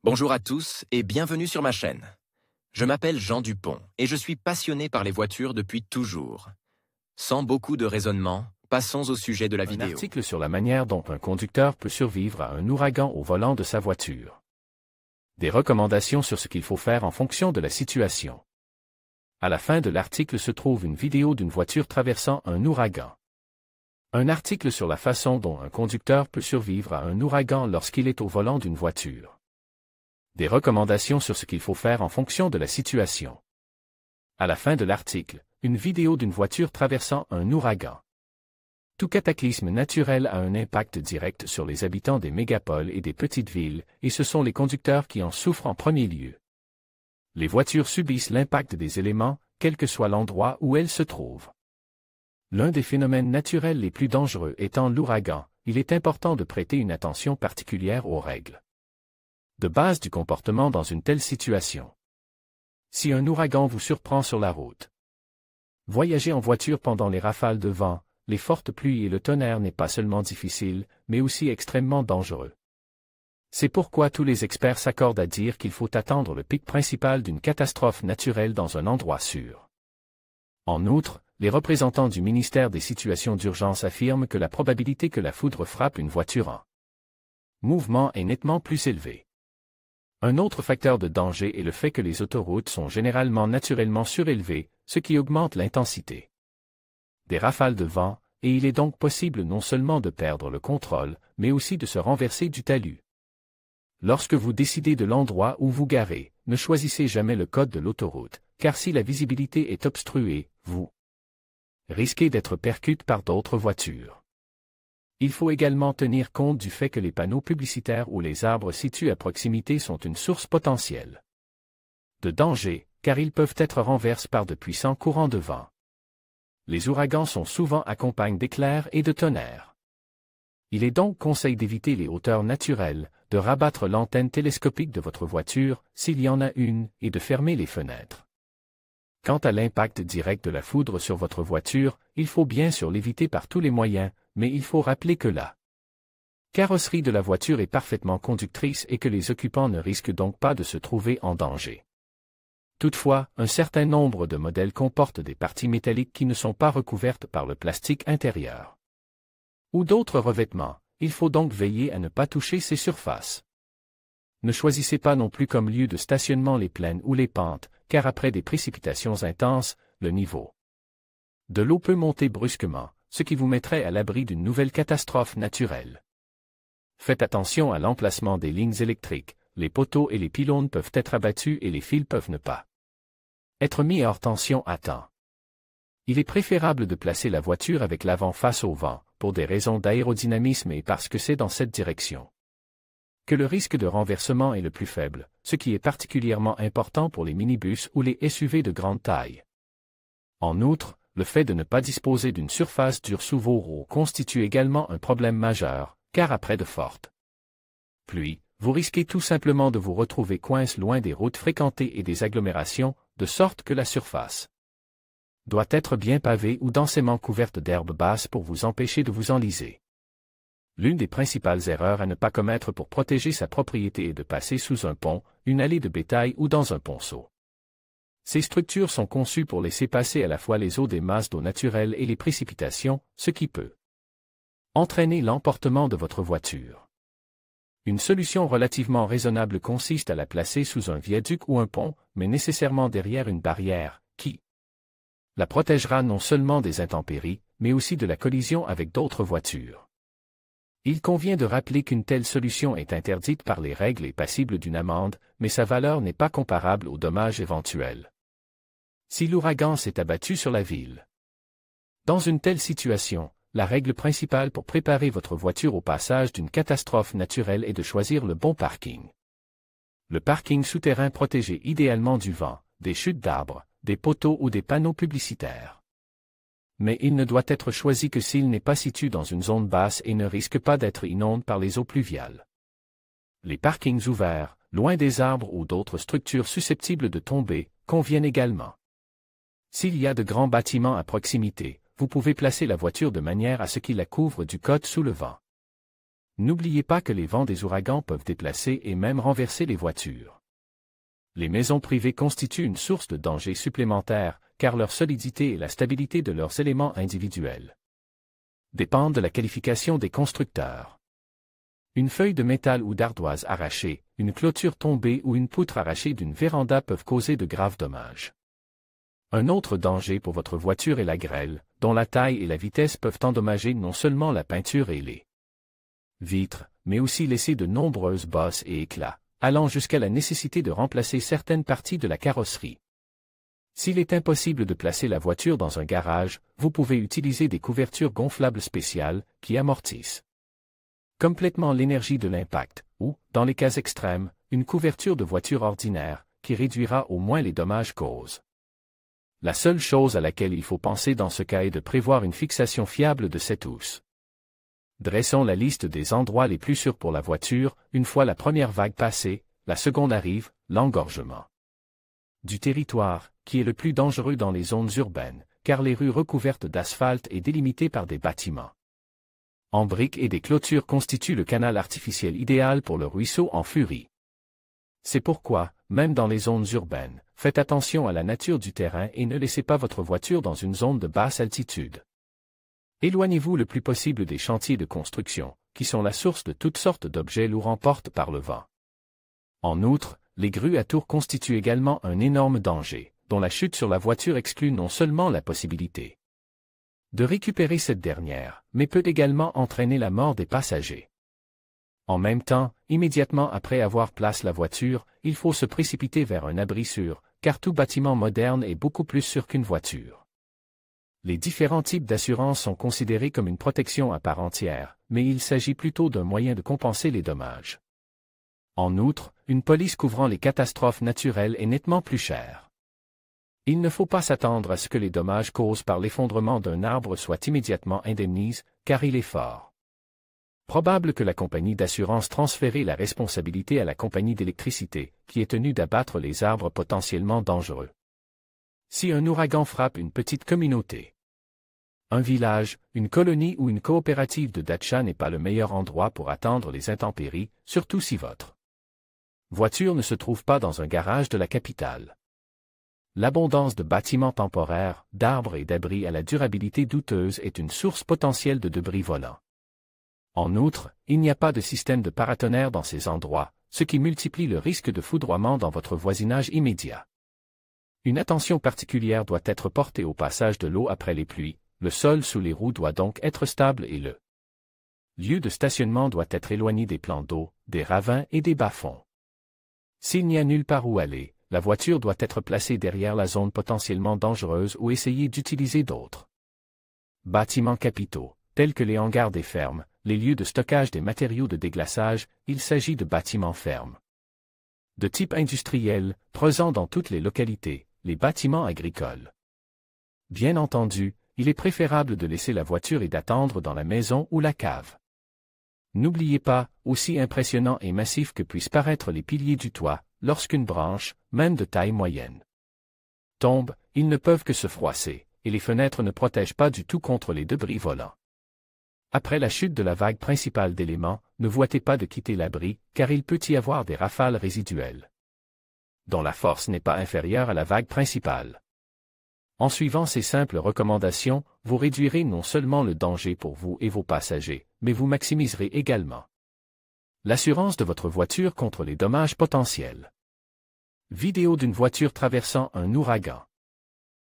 Bonjour à tous et bienvenue sur ma chaîne. Je m'appelle Jean Dupont et je suis passionné par les voitures depuis toujours. Sans beaucoup de raisonnement, passons au sujet de la vidéo. Un article sur la manière dont un conducteur peut survivre à un ouragan au volant de sa voiture. Des recommandations sur ce qu'il faut faire en fonction de la situation. À la fin de l'article se trouve une vidéo d'une voiture traversant un ouragan. Un article sur la façon dont un conducteur peut survivre à un ouragan lorsqu'il est au volant d'une voiture. Des recommandations sur ce qu'il faut faire en fonction de la situation. À la fin de l'article, une vidéo d'une voiture traversant un ouragan. Tout cataclysme naturel a un impact direct sur les habitants des mégapoles et des petites villes, et ce sont les conducteurs qui en souffrent en premier lieu. Les voitures subissent l'impact des éléments, quel que soit l'endroit où elles se trouvent. L'un des phénomènes naturels les plus dangereux étant l'ouragan, il est important de prêter une attention particulière aux règles de base du comportement dans une telle situation. Si un ouragan vous surprend sur la route, voyager en voiture pendant les rafales de vent, les fortes pluies et le tonnerre n'est pas seulement difficile, mais aussi extrêmement dangereux. C'est pourquoi tous les experts s'accordent à dire qu'il faut attendre le pic principal d'une catastrophe naturelle dans un endroit sûr. En outre, les représentants du ministère des situations d'urgence affirment que la probabilité que la foudre frappe une voiture en mouvement est nettement plus élevée. Un autre facteur de danger est le fait que les autoroutes sont généralement naturellement surélevées, ce qui augmente l'intensité des rafales de vent, et il est donc possible non seulement de perdre le contrôle, mais aussi de se renverser du talus. Lorsque vous décidez de l'endroit où vous garez, ne choisissez jamais le code de l'autoroute, car si la visibilité est obstruée, vous risquez d'être percuté par d'autres voitures. Il faut également tenir compte du fait que les panneaux publicitaires ou les arbres situés à proximité sont une source potentielle de danger, car ils peuvent être renversés par de puissants courants de vent. Les ouragans sont souvent accompagnés d'éclairs et de tonnerres. Il est donc conseillé d'éviter les hauteurs naturelles, de rabattre l'antenne télescopique de votre voiture, s'il y en a une, et de fermer les fenêtres. Quant à l'impact direct de la foudre sur votre voiture, il faut bien sûr l'éviter par tous les moyens, mais il faut rappeler que la carrosserie de la voiture est parfaitement conductrice et que les occupants ne risquent donc pas de se trouver en danger. Toutefois, un certain nombre de modèles comportent des parties métalliques qui ne sont pas recouvertes par le plastique intérieur ou d'autres revêtements, il faut donc veiller à ne pas toucher ces surfaces. Ne choisissez pas non plus comme lieu de stationnement les plaines ou les pentes, car après des précipitations intenses, le niveau de l'eau peut monter brusquement, ce qui vous mettrait à l'abri d'une nouvelle catastrophe naturelle. Faites attention à l'emplacement des lignes électriques, les poteaux et les pylônes peuvent être abattus et les fils peuvent ne pas être mis hors tension à temps. Il est préférable de placer la voiture avec l'avant face au vent, pour des raisons d'aérodynamisme et parce que c'est dans cette direction que le risque de renversement est le plus faible, ce qui est particulièrement important pour les minibus ou les SUV de grande taille. En outre, le fait de ne pas disposer d'une surface dure sous vos roues constitue également un problème majeur, car après de fortes pluies, vous risquez tout simplement de vous retrouver coincé loin des routes fréquentées et des agglomérations, de sorte que la surface doit être bien pavée ou densément couverte d'herbes basses pour vous empêcher de vous enliser. L'une des principales erreurs à ne pas commettre pour protéger sa propriété est de passer sous un pont, une allée de bétail ou dans un ponceau. Ces structures sont conçues pour laisser passer à la fois les eaux des masses d'eau naturelles et les précipitations, ce qui peut entraîner l'emportement de votre voiture. Une solution relativement raisonnable consiste à la placer sous un viaduc ou un pont, mais nécessairement derrière une barrière, qui la protégera non seulement des intempéries, mais aussi de la collision avec d'autres voitures. Il convient de rappeler qu'une telle solution est interdite par les règles et passible d'une amende, mais sa valeur n'est pas comparable aux dommages éventuels si l'ouragan s'est abattu sur la ville. Dans une telle situation, la règle principale pour préparer votre voiture au passage d'une catastrophe naturelle est de choisir le bon parking. Le parking souterrain protégé idéalement du vent, des chutes d'arbres, des poteaux ou des panneaux publicitaires. Mais il ne doit être choisi que s'il n'est pas situé dans une zone basse et ne risque pas d'être inondé par les eaux pluviales. Les parkings ouverts, loin des arbres ou d'autres structures susceptibles de tomber, conviennent également. S'il y a de grands bâtiments à proximité, vous pouvez placer la voiture de manière à ce qu'il la couvre du côté sous le vent. N'oubliez pas que les vents des ouragans peuvent déplacer et même renverser les voitures. Les maisons privées constituent une source de danger supplémentaire, car leur solidité et la stabilité de leurs éléments individuels dépendent de la qualification des constructeurs. Une feuille de métal ou d'ardoise arrachée, une clôture tombée ou une poutre arrachée d'une véranda peuvent causer de graves dommages. Un autre danger pour votre voiture est la grêle, dont la taille et la vitesse peuvent endommager non seulement la peinture et les vitres, mais aussi laisser de nombreuses bosses et éclats, allant jusqu'à la nécessité de remplacer certaines parties de la carrosserie. S'il est impossible de placer la voiture dans un garage, vous pouvez utiliser des couvertures gonflables spéciales qui amortissent complètement l'énergie de l'impact, ou, dans les cas extrêmes, une couverture de voiture ordinaire, qui réduira au moins les dommages causes. La seule chose à laquelle il faut penser dans ce cas est de prévoir une fixation fiable de cette housse. Dressons la liste des endroits les plus sûrs pour la voiture. Une fois la première vague passée, la seconde arrive, l'engorgement du territoire, qui est le plus dangereux dans les zones urbaines, car les rues recouvertes d'asphalte et délimitées par des bâtiments en briques et des clôtures constituent le canal artificiel idéal pour le ruisseau en furie. C'est pourquoi, même dans les zones urbaines, faites attention à la nature du terrain et ne laissez pas votre voiture dans une zone de basse altitude. Éloignez-vous le plus possible des chantiers de construction, qui sont la source de toutes sortes d'objets lourds emportés par le vent. En outre, les grues à tours constituent également un énorme danger, dont la chute sur la voiture exclut non seulement la possibilité de récupérer cette dernière, mais peut également entraîner la mort des passagers. En même temps, immédiatement après avoir placé la voiture, il faut se précipiter vers un abri sûr, car tout bâtiment moderne est beaucoup plus sûr qu'une voiture. Les différents types d'assurance sont considérés comme une protection à part entière, mais il s'agit plutôt d'un moyen de compenser les dommages. En outre, une police couvrant les catastrophes naturelles est nettement plus chère. Il ne faut pas s'attendre à ce que les dommages causés par l'effondrement d'un arbre soient immédiatement indemnisés, car il est fort probable que la compagnie d'assurance transfère la responsabilité à la compagnie d'électricité, qui est tenue d'abattre les arbres potentiellement dangereux. Si un ouragan frappe une petite communauté, un village, une colonie ou une coopérative de datcha n'est pas le meilleur endroit pour attendre les intempéries, surtout si votre voiture ne se trouve pas dans un garage de la capitale. L'abondance de bâtiments temporaires, d'arbres et d'abris à la durabilité douteuse est une source potentielle de débris volants. En outre, il n'y a pas de système de paratonnerre dans ces endroits, ce qui multiplie le risque de foudroiement dans votre voisinage immédiat. Une attention particulière doit être portée au passage de l'eau après les pluies, le sol sous les roues doit donc être stable et le lieu de stationnement doit être éloigné des plans d'eau, des ravins et des bas-fonds. S'il n'y a nulle part où aller, la voiture doit être placée derrière la zone potentiellement dangereuse ou essayer d'utiliser d'autres bâtiments capitaux, tels que les hangars des fermes, les lieux de stockage des matériaux de déglaçage. Il s'agit de bâtiments fermes de type industriel, présents dans toutes les localités, les bâtiments agricoles. Bien entendu, il est préférable de laisser la voiture et d'attendre dans la maison ou la cave. N'oubliez pas, aussi impressionnant et massif que puissent paraître les piliers du toit, lorsqu'une branche, même de taille moyenne, tombe, ils ne peuvent que se froisser, et les fenêtres ne protègent pas du tout contre les débris volants. Après la chute de la vague principale d'éléments, ne vouez pas de quitter l'abri, car il peut y avoir des rafales résiduelles, dont la force n'est pas inférieure à la vague principale. En suivant ces simples recommandations, vous réduirez non seulement le danger pour vous et vos passagers, mais vous maximiserez également l'assurance de votre voiture contre les dommages potentiels. Vidéo d'une voiture traversant un ouragan.